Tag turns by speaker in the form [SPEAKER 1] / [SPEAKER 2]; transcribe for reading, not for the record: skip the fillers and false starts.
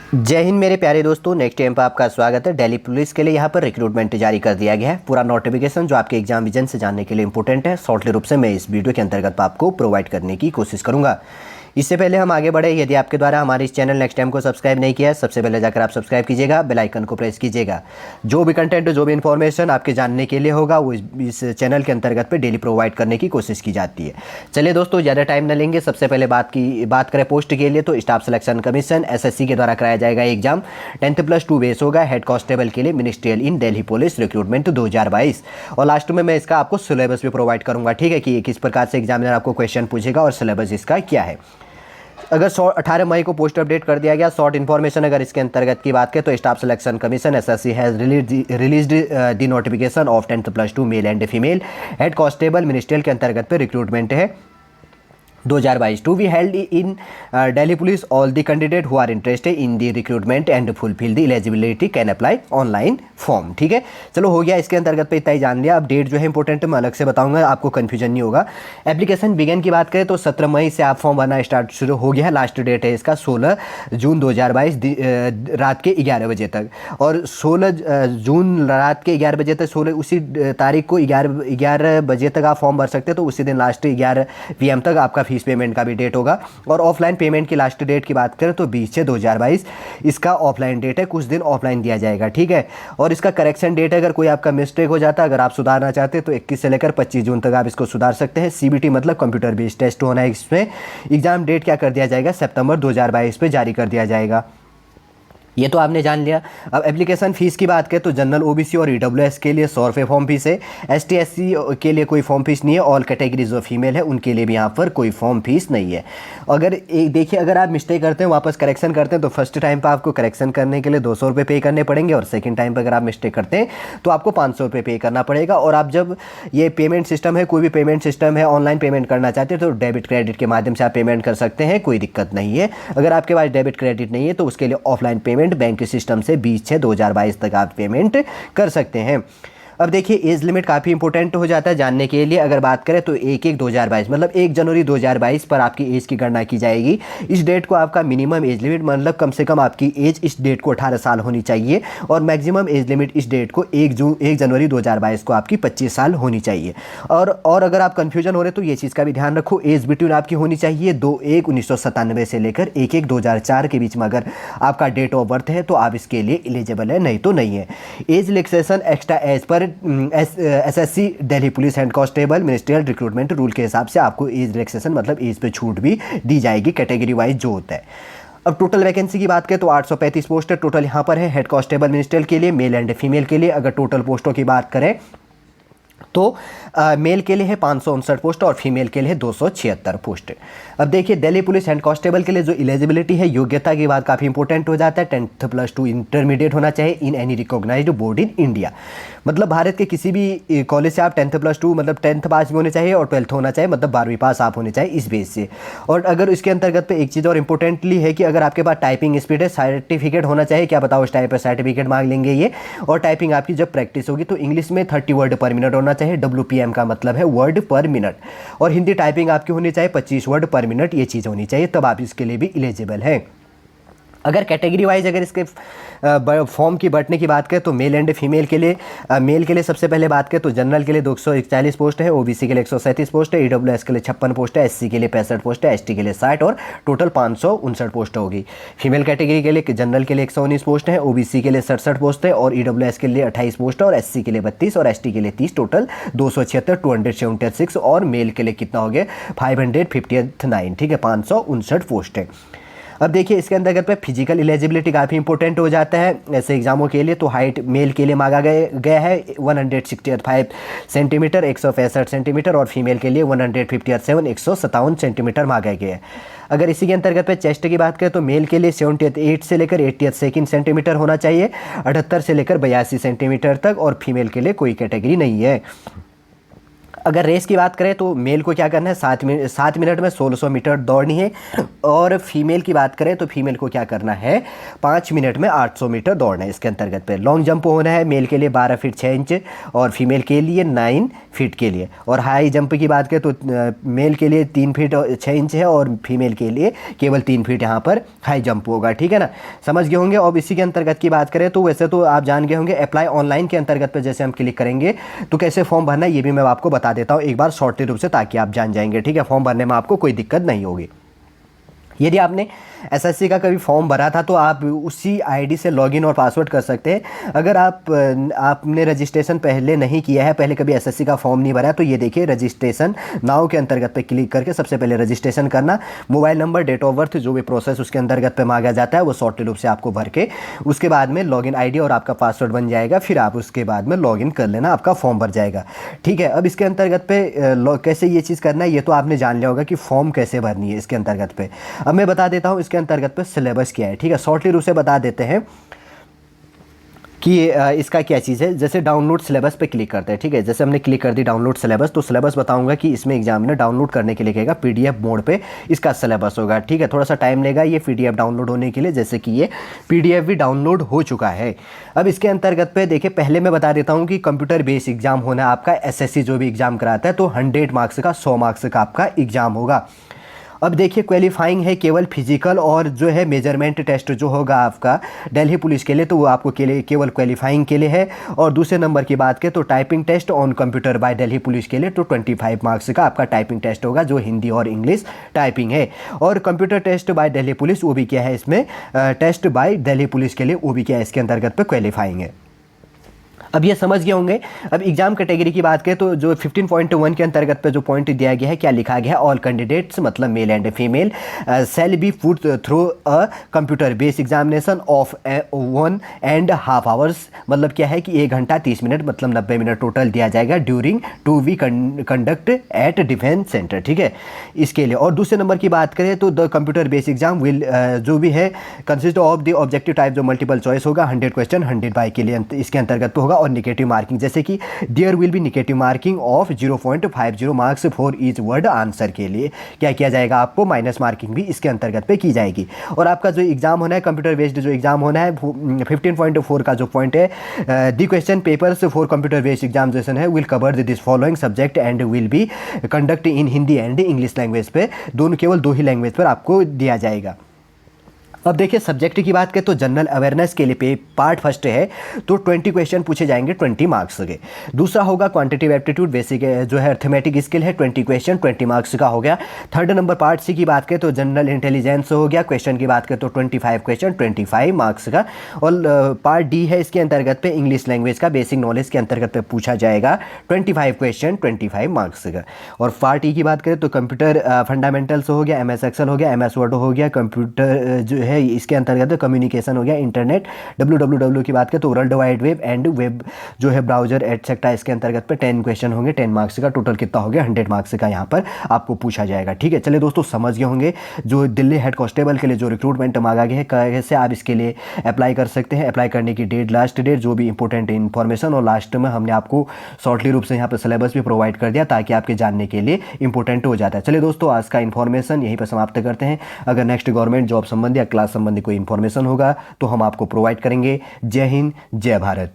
[SPEAKER 1] जय हिंद मेरे प्यारे दोस्तों। नेक्स्ट टाइम पर आपका स्वागत है। दिल्ली पुलिस के लिए यहाँ पर रिक्रूटमेंट जारी कर दिया गया है। पूरा नोटिफिकेशन जो आपके एग्जाम विजन से जानने के लिए इंपॉर्टेंट है, शॉर्टली रूप से मैं इस वीडियो के अंतर्गत आपको प्रोवाइड करने की कोशिश करूँगा। इससे पहले हम आगे बढ़े, यदि आपके द्वारा हमारे इस चैनल नेक्स्ट टाइम को सब्सक्राइब नहीं किया है, सबसे पहले जाकर आप सब्सक्राइब कीजिएगा, बेल आइकन को प्रेस कीजिएगा। जो भी कंटेंट, जो भी इन्फॉर्मेशन आपके जानने के लिए होगा वो इस चैनल के अंतर्गत पे डेली प्रोवाइड करने की कोशिश की जाती है। चलिए दोस्तों, ज़्यादा टाइम न लेंगे, सबसे पहले बात करें पोस्ट के लिए तो स्टाफ सिलेक्शन कमीशन SSC के द्वारा कराया जाएगा एग्जाम। 10+2 बेस होगा हेड कांस्टेबल के लिए, मिनिस्ट्रियल इन दिल्ली पुलिस रिक्रूटमेंट 2022। और लास्ट में मैं इसका आपको सिलेबस भी प्रोवाइड करूंगा, ठीक है, कि किस प्रकार से एग्जामिनर आपको क्वेश्चन पूछेगा और सिलेबस इसका क्या है। अगर 18 मई को पोस्ट अपडेट कर दिया गया। शॉर्ट इन्फॉर्मेशन अगर इसके अंतर्गत की बात करें तो staff selection commission SSC has released the notification of 10+2 male and female head constable ministerial के अंतर्गत पे रिक्रूटमेंट है 2022 to be held in Delhi police. All the candidate who are interested in the recruitment and fulfil the eligibility can apply online form. ठीक है, चलो हो गया। इसके अंतर्गत पे इतना ही जान लिया। अब डेट जो है इंपॉर्टेंट मैं अलग से बताऊंगा, आपको कन्फ्यूजन नहीं होगा। एप्लीकेशन बिगन की बात करें तो 17 मई से आप फॉर्म भरना स्टार्ट शुरू हो गया है। लास्ट डेट है इसका 16 जून 2022 रात के 11 बजे तक। और 16 जून रात के 11 बजे तक, 16 उसी तारीख को 11 बजे तक आप फॉर्म भर सकते हैं। तो उसी दिन लास्ट 11 PM तक आपका फीस पेमेंट का भी डेट होगा। और ऑफलाइन पेमेंट की लास्ट डेट की बात करें तो 20/6/2022 इसका ऑफलाइन डेट है, कुछ दिन ऑफलाइन दिया जाएगा। ठीक है, और इसका करेक्शन डेट है, अगर कोई आपका मिस्टेक हो जाता है, अगर आप सुधारना चाहते हैं तो 21 से लेकर 25 जून तक आप इसको सुधार सकते हैं। CBT मतलब कंप्यूटर बेस्ड टेस्ट होना है इसमें। एग्जाम डेट क्या कर दिया जाएगा, सितंबर 2022 पे जारी कर दिया जाएगा। ये तो आपने जान लिया। अब एप्लीकेशन फ़ीस की बात करें तो जनरल OBC और EWS के लिए 100 रुपये फॉर्म फीस है। ST SC के लिए कोई फॉर्म फीस नहीं है। ऑल कैटेगरीज जो फीमेल है उनके लिए भी यहाँ पर कोई फॉर्म फीस नहीं है। अगर देखिए, अगर आप मिस्टेक करते हैं, वापस करेक्शन करते हैं तो फर्स्ट टाइम पर आपको करेक्शन करने के लिए 200 रुपये पे करने पड़ेंगे। और सेकेंड टाइम पर अगर आप मिस्टेक करते हैं तो आपको 500 रुपये पे करना पड़ेगा। और आप जब ये पेमेंट सिस्टम है, कोई भी पेमेंट सिस्टम है, ऑनलाइन पेमेंट करना चाहते हैं तो डेबिट क्रेडिट के माध्यम से आप पेमेंट कर सकते हैं, कोई दिक्कत नहीं है। अगर आपके पास डेबिट क्रेडिट नहीं है तो उसके लिए ऑफलाइन पेमेंट बैंक सिस्टम से 20/6/2022 तक आप पेमेंट कर सकते हैं। अब देखिए, एज लिमिट काफ़ी इंपॉर्टेंट हो जाता है जानने के लिए। अगर बात करें तो 1/1/2022 मतलब 1 जनवरी 2022 पर आपकी एज की गणना की जाएगी। इस डेट को आपका मिनिमम एज लिमिट मतलब कम से कम आपकी एज इस डेट को 18 साल होनी चाहिए। और मैक्सिमम एज लिमिट इस डेट को 1 जनवरी 2022 को आपकी 25 साल होनी चाहिए। और अगर आप कन्फ्यूजन हो रहे तो ये चीज़ का भी ध्यान रखो, एज बिटवीन आपकी होनी चाहिए 2/1/1997 से लेकर 1/1/2004 के बीच में अगर आपका डेट ऑफ बर्थ है तो आप इसके लिए एलिजिबल है, नहीं तो नहीं है। एज रिलैक्सेशन एक्स्ट्रा एज पर SSC Delhi police head constable ministerial recruitment rule के हिसाब से आपको एज रिलैक्सेशन मतलब एज पे छूट भी दी जाएगी, कैटेगरी वाइज जो होता है। अब टोटल वैकेंसी की बात करें तो 835 पोस्ट टोटल यहाँ पर है हेड कांस्टेबल मिनिस्ट्रियल के लिए, मेल एंड फीमेल के लिए। अगर टोटल पोस्टों की बात करें तो मेल के लिए है 559 पोस्ट और फीमेल के लिए 276 पोस्ट। अब देखिए, दिल्ली पुलिस हेड कांस्टेबल के लिए जो एलिजिबिलिटी है, योग्यता की बात काफ़ी इंपॉर्टेंट हो जाता है। 10+2 इंटरमीडिएट होना चाहिए in any recognised board in India. मतलब भारत के किसी भी कॉलेज से आप 10+2 मतलब 10th पास भी होने चाहिए और 12th होना चाहिए, मतलब 12वीं पास आप होने चाहिए इस बेस से। और अगर इसके अंतर्गत पे एक चीज़ और इंपॉर्टेंटली है कि अगर आपके पास टाइपिंग स्पीड है, सर्टिफिकेट होना चाहिए। क्या बताओ, उस टाइप पर सर्टिफिकेट मांग लेंगे ये। और टाइपिंग आपकी जब प्रैक्टिस होगी तो इंग्लिश में 30 वर्ड पर मिनट होना चाहिए। WPM का मतलब है वर्ड पर मिनट। और हिंदी टाइपिंग आपकी होनी चाहिए 25 वर्ड पर मिनट, ये चीज़ होनी चाहिए, तब आप इसके लिए भी एलिजिबल हैं। अगर कैटेगरी वाइज अगर इसके फॉर्म की बंटने की बात करें तो मेल एंड फीमेल के लिए, मेल के लिए सबसे पहले बात करें तो जनरल के लिए 241 पोस्ट है, OBC के लिए 137 पोस्ट है, EWS के लिए 56 पोस्ट है, SC के लिए 65 पोस्ट है, ST के लिए 60 और टोटल 559 पोस्ट होगी। फीमेल कैटेगरी के लिए जनरल के लिए 119 पोस्ट है, OBC के लिए 67 पोस्ट है और EWS के लिए 28 पोस्ट है और SC के लिए 32 और ST के लिए 30, टोटल 276 276। और मेल के लिए कितना हो गया 559, ठीक है, 559 पोस्ट है। अब देखिए, इसके अंतर्गत पे फिजिकल एलिजिबिलिटी काफ़ी इंपॉर्टेंट हो जाता है ऐसे एग्जामों के लिए। तो हाइट मेल के लिए मांगा गया है 165 सेंटीमीटर 165 सेंटीमीटर और फीमेल के लिए 157 157 सेंटीमीटर मांगा गया है। अगर इसी के अंतर्गत पे चेस्ट की बात करें तो मेल के लिए 78 से लेकर 82 सेंटीमीटर होना चाहिए, 78 से लेकर 82 सेंटीमीटर तक। और फीमेल के लिए कोई कैटेगरी नहीं है। अगर रेस की बात करें तो मेल को क्या करना है, 7 मिनट में 1600 मीटर दौड़नी है। और फीमेल की बात करें तो फीमेल को क्या करना है, 5 मिनट में 800 मीटर दौड़ना है। इसके अंतर्गत पे लॉन्ग जंप होना है मेल के लिए 12 फीट 6 इंच और फीमेल के लिए 9 फीट के लिए। और हाई जंप की बात करें तो मेल के लिए 3 फीट 6 इंच है और फीमेल के लिए केवल 3 फीट यहाँ पर हाई जंप होगा। ठीक है ना, समझ गए होंगे। और इसी के अंतर्गत की बात करें तो वैसे तो आप जान गए होंगे, अप्लाई ऑनलाइन के अंतर्गत पे जैसे हम क्लिक करेंगे तो कैसे फॉर्म भरना है ये भी मैं आपको बता देता हूँ एक बार शॉर्टली रूप से, ताकि आप जान जाएंगे। ठीक है, फॉर्म भरने में आपको कोई दिक्कत नहीं होगी। यदि आपने एसएससी का कभी फॉर्म भरा था तो आप उसी आईडी से लॉगिन और पासवर्ड कर सकते हैं। अगर आपने रजिस्ट्रेशन पहले नहीं किया है, पहले कभी एसएससी का फॉर्म नहीं भरा है, तो ये देखिए रजिस्ट्रेशन नाउ के अंतर्गत पे क्लिक करके सबसे पहले रजिस्ट्रेशन करना। Mobile number, date of birth, जो भी प्रोसेस उसके अंतर्गत पे मांगा जाता है वो शॉर्टली रूप से आपको भर के उसके बाद में लॉगिन आईडी और आपका पासवर्ड बन जाएगा। फिर आप उसके बाद में लॉगिन कर लेना, आपका फॉर्म भर जाएगा। ठीक है, अब इसके अंतर्गत पे कैसे ये चीज़ करना है ये तो आपने जान लिया होगा कि फॉर्म कैसे भरनी है इसके अंतर्गत पे। अब मैं बता देता हूँ इसके अंतर्गत पे सिलेबस क्या है। ठीक है, शॉर्टली रूप से बता देते हैं कि इसका क्या चीज़ है। जैसे डाउनलोड सिलेबस पे क्लिक करते हैं। ठीक है, जैसे हमने क्लिक कर दी डाउनलोड सिलेबस, तो सिलेबस बताऊंगा कि इसमें एग्जाम में डाउनलोड करने के लिए कहेगा पीडीएफ मोड पे इसका सिलेबस होगा। ठीक है, थोड़ा सा टाइम लेगा ये पीडीएफ डाउनलोड होने के लिए, जैसे कि ये पीडीएफ भी डाउनलोड हो चुका है। अब इसके अंतर्गत पे देखिए, पहले मैं बता देता हूँ कि कंप्यूटर बेस्ड एग्जाम होना है आपका। एसएससी जो भी एग्जाम कराता है तो 100 मार्क्स का 100 मार्क्स का आपका एग्जाम होगा। अब देखिए क्वालिफाइंग है केवल फिजिकल और जो है मेजरमेंट टेस्ट जो होगा आपका दिल्ली पुलिस के लिए, तो वो आपको केवल क्वालिफाइंग के लिए है। और दूसरे नंबर की बात करें तो typing test on computer by Delhi police के लिए तो 25 मार्क्स का आपका टाइपिंग टेस्ट होगा, जो हिंदी और इंग्लिश टाइपिंग है। और computer test by Delhi police वो भी क्या है इसमें, टेस्ट बाय दिल्ली पुलिस के लिए वो भी क्या है इसके अंतर्गत पे क्वालिफाइंग है। अब ये समझ गए होंगे। अब एग्जाम कैटेगरी की बात करें तो जो 15.1 के अंतर्गत पे जो पॉइंट दिया गया है, क्या लिखा गया है, ऑल कैंडिडेट्स मतलब mail and female shall be put through a computer based examination of 1.5 hours, मतलब क्या है कि 1 घंटा 30 मिनट मतलब 90 मिनट टोटल दिया जाएगा during to we conduct at defence centre. ठीक है, इसके लिए। और दूसरे नंबर की बात करें तो the computer based exam will जो भी है consist of the objective type जो मल्टीपल चॉइस होगा 100 क्वेश्चन 100 बाई के लिए इसके अंतर्गत तो होगा। और निगेटिव मार्किंग, जैसे कि there will be negative marking of 0.50 marks for each word answer के लिए क्या किया जाएगा, आपको माइनस मार्किंग भी इसके अंतर्गत पे की जाएगी। और आपका जो एग्जाम होना है कंप्यूटर बेस्ड जो एग्जाम होना है 15.4 का जो पॉइंट है, the question papers for computer based examination है will cover this following subject and will be conduct in Hindi and English language पे, दोनों केवल 2 ही लैंग्वेज पर आपको दिया जाएगा। अब देखिए सब्जेक्ट की बात करें तो जनरल अवेयरनेस के लिए पार्ट फर्स्ट है तो 20 क्वेश्चन पूछे जाएंगे 20 मार्क्स के। दूसरा होगा क्वांटिटेटिव एप्टीट्यूड बेसिक जो है अर्थमेटिक स्किल है 20 क्वेश्चन 20 मार्क्स का हो गया। थर्ड नंबर पार्ट सी की बात करें तो जनरल इंटेलिजेंस हो गया, क्वेश्चन की बात करें तो 25 क्वेश्चन 25 मार्क्स का। और पार्ट डी है इसके अंतर्गत पे इंग्लिश लैंग्वेज का बेसिक नॉलेज के अंतर्गत पे पूछा जाएगा 25 क्वेश्चन 25 मार्क्स का। और पार्ट ई की बात करें तो कंप्यूटर फंडामेंटल्स हो गया, MS एक्सेल हो गया, MS वर्ड हो गया, कंप्यूटर जो है इसके अंतर्गत कम्युनिकेशन हो गया, इंटरनेट WWW की बात करें तो world wide web and web जो है ब्राउजर एटसेट्रा, इसके अंतर्गत पे 10 क्वेश्चन होंगे 10 मार्क्स का। टोटल कितना हो गया 100 मार्क्स का यहाँ पर आपको पूछा जाएगा। ठीक है, चलिए दोस्तों समझ गए होंगे जो दिल्ली हेड कांस्टेबल के लिए जो रिक्रूटमेंट मांगा गया है कैसे आप इसके लिए अप्लाई कर सकते हैं। अप्लाई करने की डेट, लास्ट डेट, जो भी इंपॉर्टेंट इन्फॉर्मेशन, और लास्ट में हमने आपको शॉर्टली रूप से यहाँ पर सिलेबस भी प्रोवाइड कर दिया ताकि आपके जानने के लिए इंपॉर्टेंट हो जाता है। चलिए दोस्तों आज का इन्फॉर्मेशन यहीं पर समाप्त करते हैं। अगर नेक्स्ट गवर्नमेंट जॉब संबंधी या क्लास संबंधी कोई इन्फॉर्मेशन होगा तो हम आपको प्रोवाइड करेंगे। जय हिंद, जय भारत।